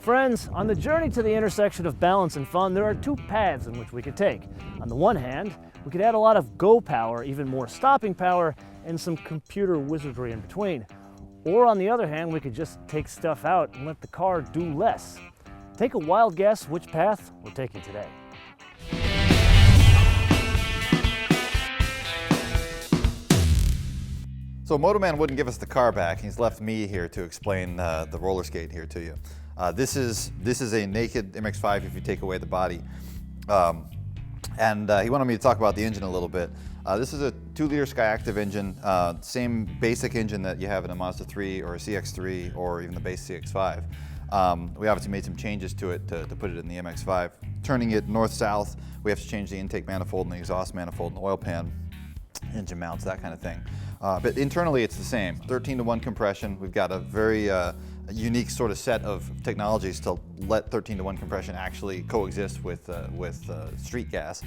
Friends, on the journey to the intersection of balance and fun, there are two paths in which we could take. On the one hand, we could add a lot of go power, even more stopping power, and some computer wizardry in between. Or on the other hand, we could just take stuff out and let the car do less. Take a wild guess which path we're taking today. So MotoMan wouldn't give us the car back. He's left me here to explain the roller skate here to you. This is a naked MX-5 if you take away the body. He wanted me to talk about the engine a little bit. This is a 2-liter Skyactiv engine, same basic engine that you have in a Mazda 3 or a CX-3 or even the base CX-5. We obviously made some changes to it to put it in the MX-5. Turning it north-south, we have to change the intake manifold and the exhaust manifold and the oil pan, engine mounts, that kind of thing. But internally it's the same. 13-to-1 compression. We've got a very unique sort of set of technologies to let 13-to-1 compression actually coexist with street gas.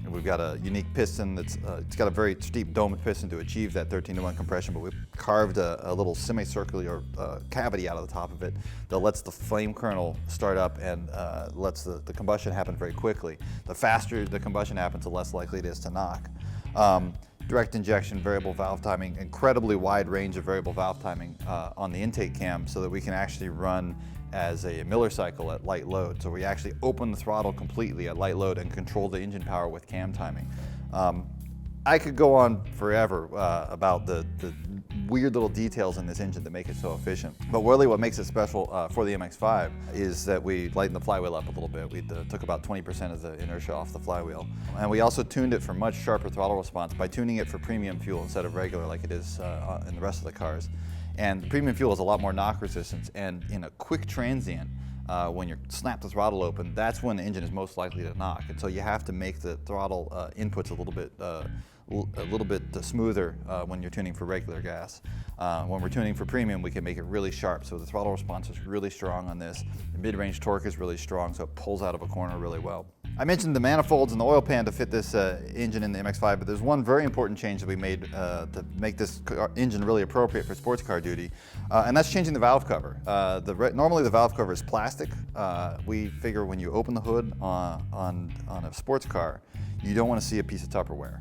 We've got a unique piston that's it's got a very steep domed piston to achieve that 13-to-1 compression, but we've carved a little semicircular cavity out of the top of it that lets the flame kernel start up and lets the combustion happen very quickly. The faster the combustion happens, the less likely it is to knock. Direct injection, variable valve timing, incredibly wide range of variable valve timing on the intake cam so that we can actually run as a Miller cycle at light load. So we actually open the throttle completely at light load and control the engine power with cam timing. I could go on forever about the weird little details in this engine that make it so efficient. But really what makes it special for the MX-5 is that we lightened the flywheel up a little bit. We took about 20% of the inertia off the flywheel. And we also tuned it for much sharper throttle response by tuning it for premium fuel instead of regular like it is in the rest of the cars. And the premium fuel has a lot more knock resistance, and in a quick transient, when you snap the throttle open, that's when the engine is most likely to knock. And so you have to make the throttle inputs a little bit smoother when you're tuning for regular gas. When we're tuning for premium, we can make it really sharp. So the throttle response is really strong on this. The mid-range torque is really strong, so it pulls out of a corner really well. I mentioned the manifolds and the oil pan to fit this engine in the MX-5, but there's one very important change that we made to make this engine really appropriate for sports car duty, and that's changing the valve cover. Normally the valve cover is plastic. We figure when you open the hood on a sports car, you don't want to see a piece of Tupperware.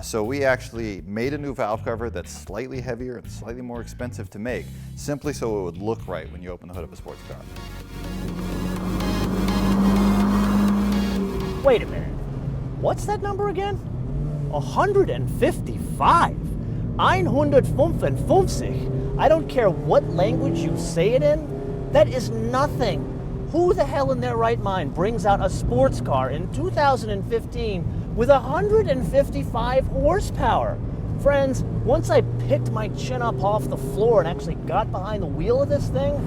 So we actually made a new valve cover that's slightly heavier and slightly more expensive to make, simply so it would look right when you open the hood of a sports car. Wait a minute, what's that number again? 155. 155. I don't care what language you say it in, that is nothing. Who the hell in their right mind brings out a sports car in 2015 with 155 horsepower? Friends, once I picked my chin up off the floor and actually got behind the wheel of this thing,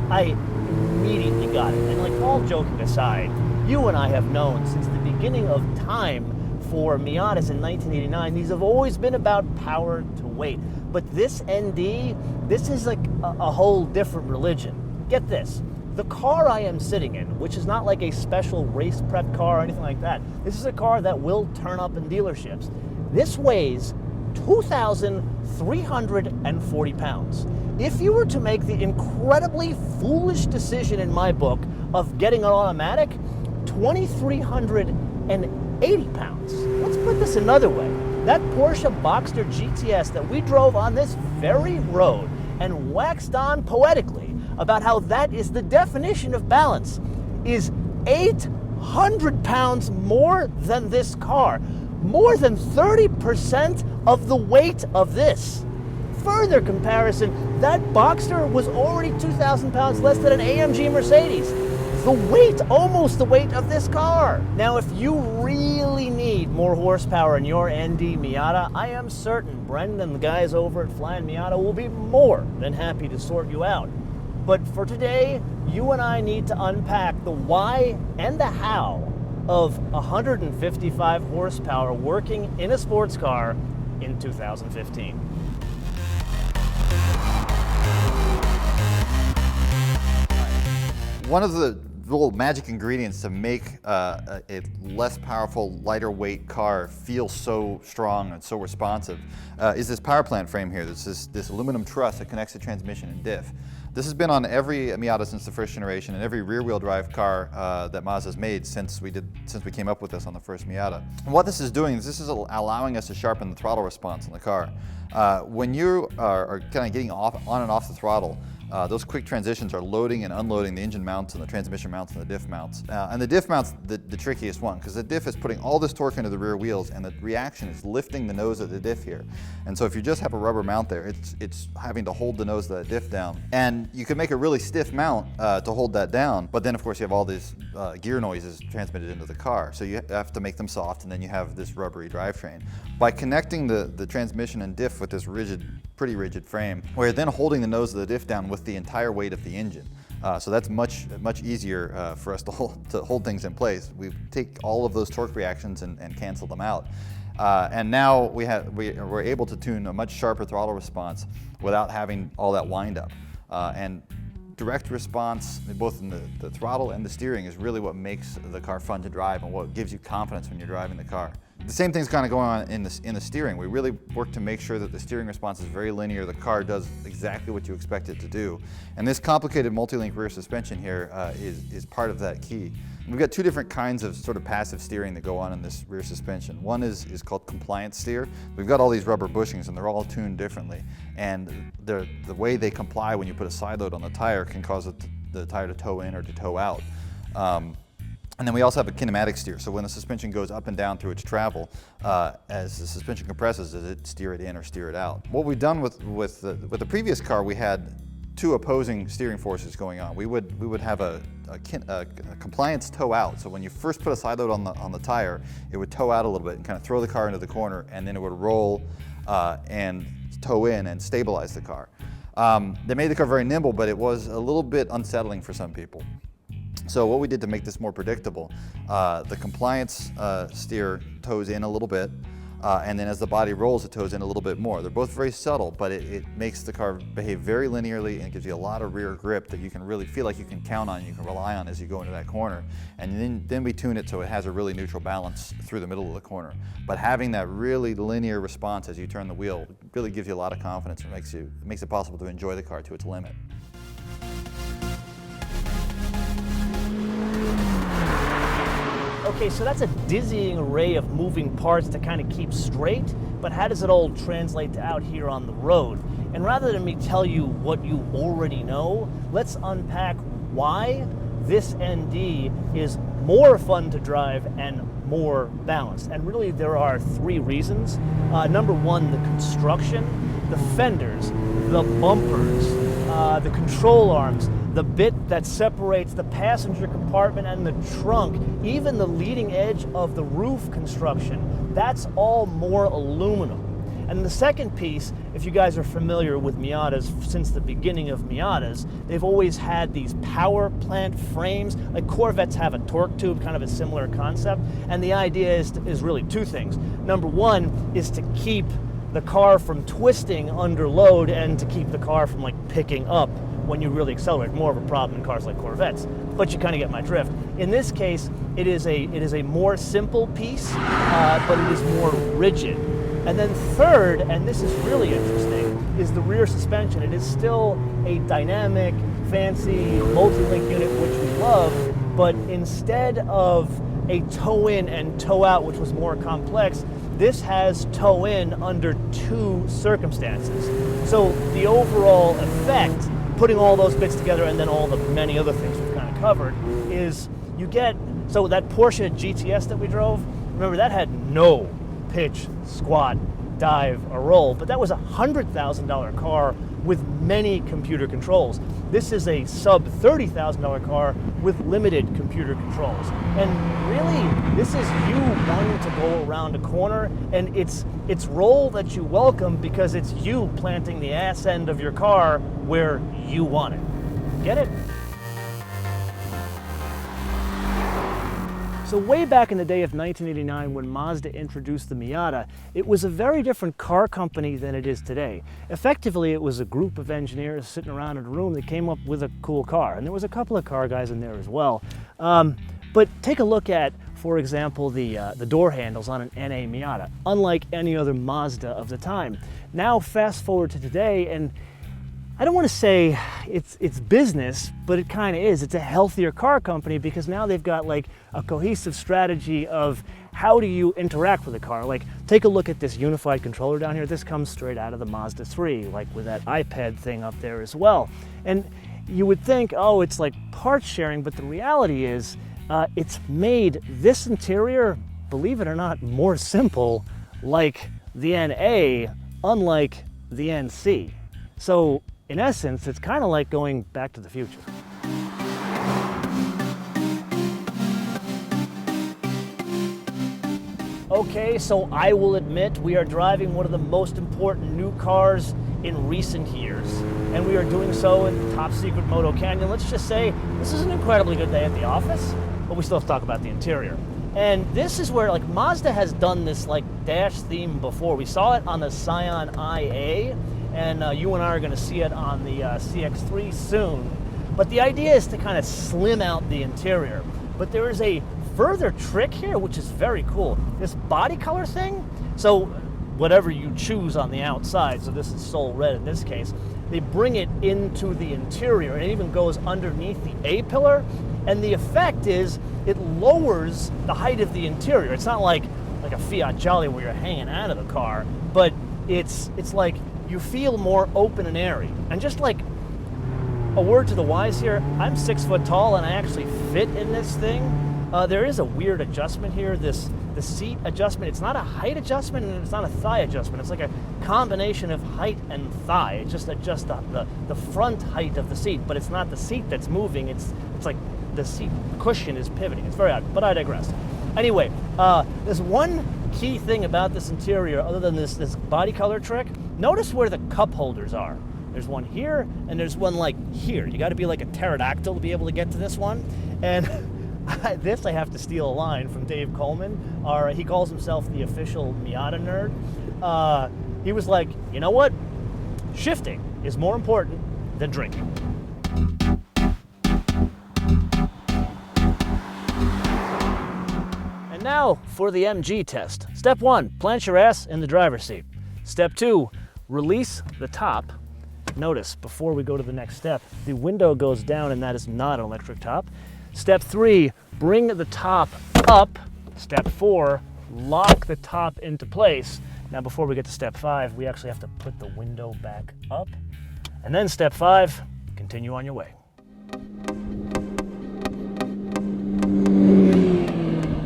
I immediately got it. And like, all joking aside, you and I have known since the beginning of time for Miatas in 1989, these have always been about power to weight. But this ND, this is like a whole different religion. Get this, the car I am sitting in, which is not like a special race prep car or anything like that, this is a car that will turn up in dealerships. This weighs 2,340 pounds. If you were to make the incredibly foolish decision in my book of getting an automatic, 2,380 pounds. Let's put this another way. That Porsche Boxster GTS that we drove on this very road and waxed on poetically about how that is the definition of balance is 800 pounds more than this car. More than 30% of the weight of this. Further comparison, that Boxster was already 2,000 pounds less than an AMG Mercedes. The weight, almost the weight of this car. Now, if you really need more horsepower in your ND Miata, I am certain Brendan and the guys over at Flying Miata will be more than happy to sort you out. But for today, you and I need to unpack the why and the how of 155 horsepower working in a sports car in 2015. One of the little magic ingredients to make a less powerful, lighter weight car feel so strong and so responsive is this power plant frame here. This aluminum truss that connects the transmission and diff. This has been on every Miata since the first generation, and every rear-wheel drive car that Mazda's made since we came up with this on the first Miata. And what this is doing is this is allowing us to sharpen the throttle response in the car. When you are kind of getting on and off the throttle, those quick transitions are loading and unloading the engine mounts and the transmission mounts and the diff mounts. And the diff mounts, the trickiest one, because the diff is putting all this torque into the rear wheels, and the reaction is lifting the nose of the diff here. And so if you just have a rubber mount there, it's having to hold the nose of that diff down. And you can make a really stiff mount to hold that down, but then of course you have all these gear noises transmitted into the car. So you have to make them soft, and then you have this rubbery drivetrain. By connecting the transmission and diff with this pretty rigid frame, we're then holding the nose of the diff down with the entire weight of the engine. So that's much easier for us to hold things in place. We take all of those torque reactions and cancel them out. And now we're able to tune a much sharper throttle response without having all that wind up. And direct response, both in the throttle and the steering, is really what makes the car fun to drive and what gives you confidence when you're driving the car. The same thing's kind of going on in the steering. We really work to make sure that the steering response is very linear. The car does exactly what you expect it to do. And this complicated multi-link rear suspension here is part of that key. We've got two different kinds of sort of passive steering that go on in this rear suspension. One is called compliant steer. We've got all these rubber bushings, and they're all tuned differently. And the way they comply when you put a side load on the tire can cause the tire to toe in or to toe out. And then we also have a kinematic steer. So when the suspension goes up and down through its travel, as the suspension compresses, does it steer it in or steer it out? What we've done with the previous car, we had two opposing steering forces going on. We would have a compliance toe out. So when you first put a side load on the tire, it would toe out a little bit and kind of throw the car into the corner, and then it would roll and toe in and stabilize the car. They made the car very nimble, but it was a little bit unsettling for some people. So what we did to make this more predictable, the compliance steer toes in a little bit, and then as the body rolls, it toes in a little bit more. They're both very subtle, but it makes the car behave very linearly, and it gives you a lot of rear grip that you can really feel like you can count on, you can rely on as you go into that corner. And then we tune it so it has a really neutral balance through the middle of the corner. But having that really linear response as you turn the wheel really gives you a lot of confidence and makes it possible to enjoy the car to its limit. Okay, so that's a dizzying array of moving parts to kind of keep straight, but how does it all translate to out here on the road? And rather than me tell you what you already know, let's unpack why this ND is more fun to drive and more balanced. And really there are three reasons. Number one, the construction, the fenders, the bumpers, the control arms, the bit that separates the passenger compartment and the trunk, even the leading edge of the roof construction. That's all more aluminum. And the second piece, if you guys are familiar with Miatas since the beginning of Miatas, they've always had these power plant frames. Like Corvettes have a torque tube, kind of a similar concept. And the idea is really two things. Number one is to keep the car from twisting under load and to keep the car from like picking up when you really accelerate. More of a problem in cars like Corvettes, but you kind of get my drift. In this case, it is a more simple piece, but it is more rigid. And then third, and this is really interesting, is the rear suspension. It is still a dynamic, fancy, multi-link unit, which we love, but instead of a toe-in and toe-out, which was more complex, this has toe-in under two circumstances. So the overall effect, putting all those bits together and then all the many other things we've kind of covered, is you get, so that Porsche GTS that we drove, remember that had no pitch, squat, dive, or roll, but that was a $100,000 car with many computer controls. This is a sub $30,000 car with limited computer controls. And really, this is you wanting to go around a corner, and it's roll that you welcome because it's you planting the ass end of your car where you want it. Get it? So way back in the day of 1989 when Mazda introduced the Miata, it was a very different car company than it is today. Effectively, it was a group of engineers sitting around in a room that came up with a cool car. And there was a couple of car guys in there as well. But take a look at, for example, the door handles on an NA Miata, unlike any other Mazda of the time. Now fast forward to today, and I don't want to say it's business, but it kind of is. It's a healthier car company because now they've got like a cohesive strategy of how do you interact with the car. Like, take a look at this unified controller down here. This comes straight out of the Mazda 3, like with that iPad thing up there as well. And you would think, oh, it's like parts sharing, but the reality is it's made this interior, believe it or not, more simple, like the NA, unlike the NC. So in essence, it's kind of like going back to the future. Okay, so I will admit we are driving one of the most important new cars in recent years, and we are doing so in top secret Moto Canyon. Let's just say this is an incredibly good day at the office, but we still have to talk about the interior. And this is where, like, Mazda has done this like dash theme before. We saw it on the Scion IA, and you and I are going to see it on the CX-3 soon. But the idea is to kind of slim out the interior. But there is a further trick here, which is very cool. This body color thing, so whatever you choose on the outside, so this is Soul Red in this case, they bring it into the interior, and it even goes underneath the A-pillar, and the effect is it lowers the height of the interior. It's not like a Fiat Jolly where you're hanging out of the car, but it's like you feel more open and airy. And just like a word to the wise here, I'm 6 foot tall and I actually fit in this thing. There is a weird adjustment here, the seat adjustment. It's not a height adjustment and it's not a thigh adjustment. It's like a combination of height and thigh. It just adjusts the front height of the seat, but it's not the seat that's moving. It's like the seat cushion is pivoting. It's very odd, but I digress. Anyway, there's one key thing about this interior other than this body color trick. Notice where the cup holders are. There's one here and there's one like here. You got to be like a pterodactyl to be able to get to this one. And this I have to steal a line from Dave Coleman. He calls himself the official Miata nerd. He was like, you know what? Shifting is more important than drinking. And now for the MG test. Step 1, plant your ass in the driver's seat. Step 2, release the top. Notice, before we go to the next step, the window goes down and that is not an electric top. Step 3, bring the top up. Step 4, lock the top into place. Now before we get to step 5, we actually have to put the window back up. And then step 5, continue on your way.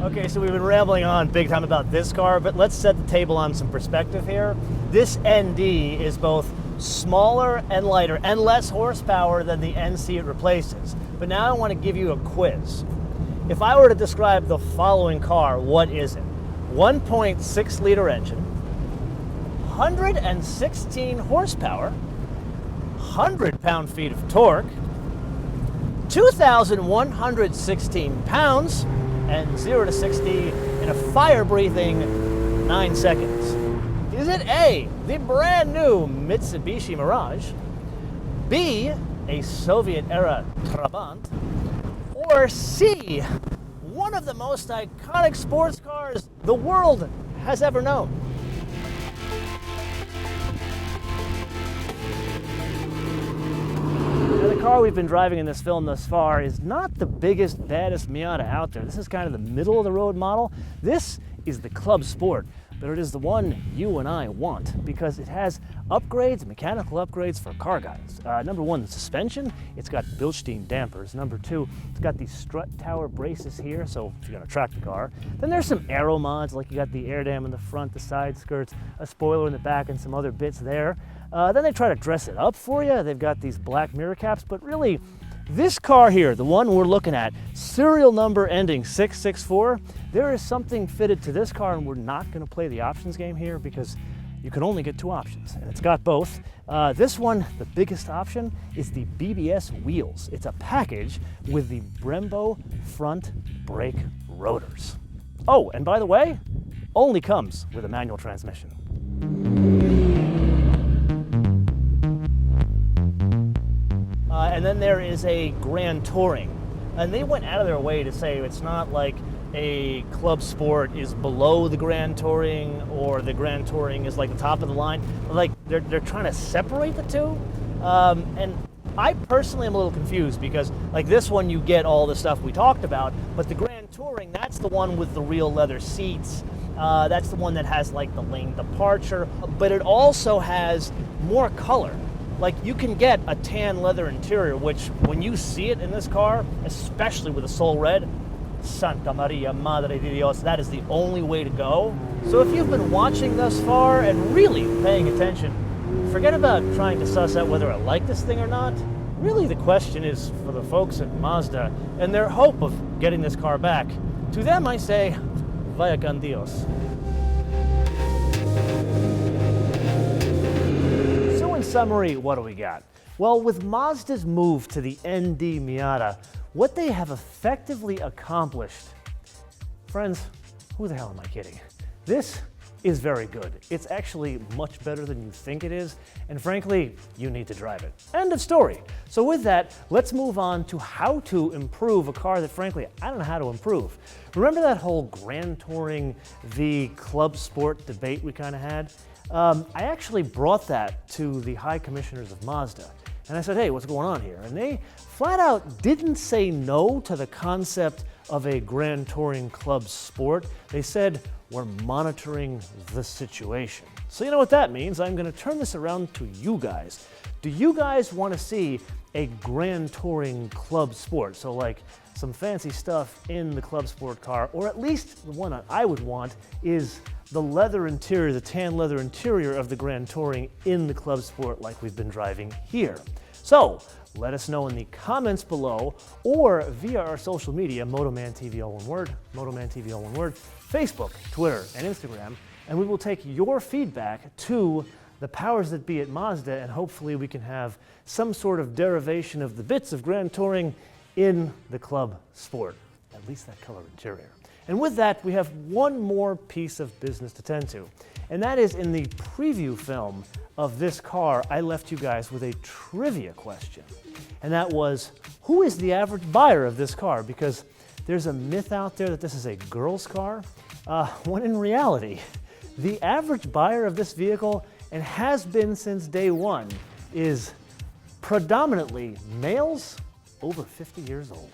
Okay, so we've been rambling on big time about this car, but let's set the table on some perspective here. This ND is both smaller and lighter and less horsepower than the NC it replaces. But now I want to give you a quiz. If I were to describe the following car, what is it? 1.6 liter engine, 116 horsepower, 100 pound-feet of torque, 2,116 pounds, and 0 to 60 in a fire-breathing 9 seconds. Is it A, the brand new Mitsubishi Mirage, B, a Soviet-era Trabant, or C, one of the most iconic sports cars the world has ever known? Now, the car we've been driving in this film thus far is not the biggest, baddest Miata out there. This is kind of the middle-of-the-road model. This is the Club Sport, but it is the one you and I want because it has upgrades, mechanical upgrades for car guys. Number 1, the suspension. It's got Bilstein dampers. Number 2, it's got these strut tower braces here, so if you're gonna track the car. Then there's some aero mods, like you got the air dam in the front, the side skirts, a spoiler in the back, and some other bits there. Then they try to dress it up for you. They've got these black mirror caps, but really, this car here, the one we're looking at, serial number ending 664, there is something fitted to this car, and we're not going to play the options game here because you can only get 2 options, and it's got both. This one, the biggest option, is the BBS wheels. It's a package with the Brembo front brake rotors. Oh, and by the way, only comes with a manual transmission. And then there is a Grand Touring. And they went out of their way to say it's not like a Club Sport is below the Grand Touring or the Grand Touring is like the top of the line. Like they're trying to separate the two. And I personally am a little confused because, like this one, you get all the stuff we talked about, but the Grand Touring, that's the one with the real leather seats. That's the one that has like the lane departure, but it also has more color. Like you can get a tan leather interior, which when you see it in this car, especially with a Sol Red, Santa Maria Madre de Dios, that is the only way to go. So if you've been watching thus far and really paying attention, forget about trying to suss out whether I like this thing or not. Really the question is for the folks at Mazda and their hope of getting this car back. To them I say, vaya con Dios. So in summary, what do we got? Well, with Mazda's move to the ND Miata, what they have effectively accomplished, friends, who the hell am I kidding? This is very good. It's actually much better than you think it is, and frankly, you need to drive it. End of story. So with that, let's move on to how to improve a car that frankly, I don't know how to improve. Remember that whole Grand Touring v Club Sport debate we kind of had? I actually brought that to the high commissioners of Mazda. And I said, hey, what's going on here? And they flat out didn't say no to the concept of a Grand Touring Club Sport. They said, we're monitoring the situation. So you know what that means. I'm going to turn this around to you guys. Do you guys want to see a Grand Touring Club Sport? So like some fancy stuff in the Club Sport car, or at least the one I would want is the leather interior, the tan leather interior of the Grand Touring in the Club Sport like we've been driving here. So let us know in the comments below or via our social media, MotoManTV all one word, MotoManTV all one word, Facebook, Twitter, and Instagram, and we will take your feedback to the powers that be at Mazda, and hopefully we can have some sort of derivation of the bits of Grand Touring in the Club Sport, at least that color interior. And with that, we have one more piece of business to tend to, and that is in the preview film of this car, I left you guys with a trivia question, and that was, who is the average buyer of this car? Because there's a myth out there that this is a girl's car, when in reality, the average buyer of this vehicle, and has been since day one, is predominantly males over 50 years old.